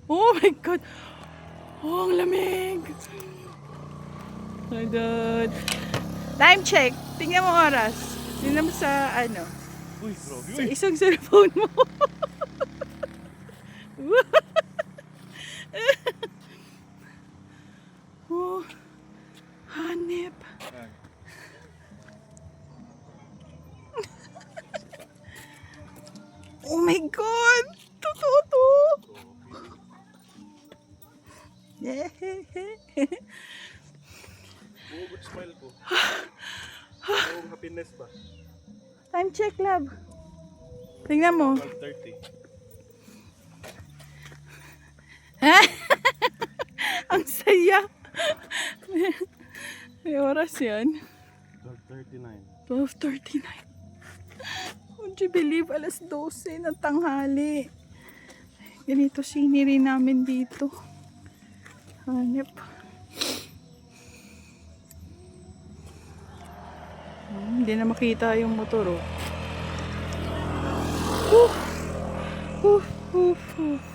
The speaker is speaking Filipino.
Oh my God! Oh, ang lamig! My God! Time check! Tingnan mo oras. Tingnan mo sa ano. Uy, bro. Sa isang cellphone mo. Oh, hanip. Oh my God! Totoo to! Good smile ko. Yung happiness ba? Time check, love. Tingnan mo. 12:30. Ang saya. May oras yan. 12:39. 12:39. Would you believe, alas 12 ng tanghali. Ganito scenery namin dito. Hanip. Hindi na makita yung motor, oh. Woof, woof, woof, woof.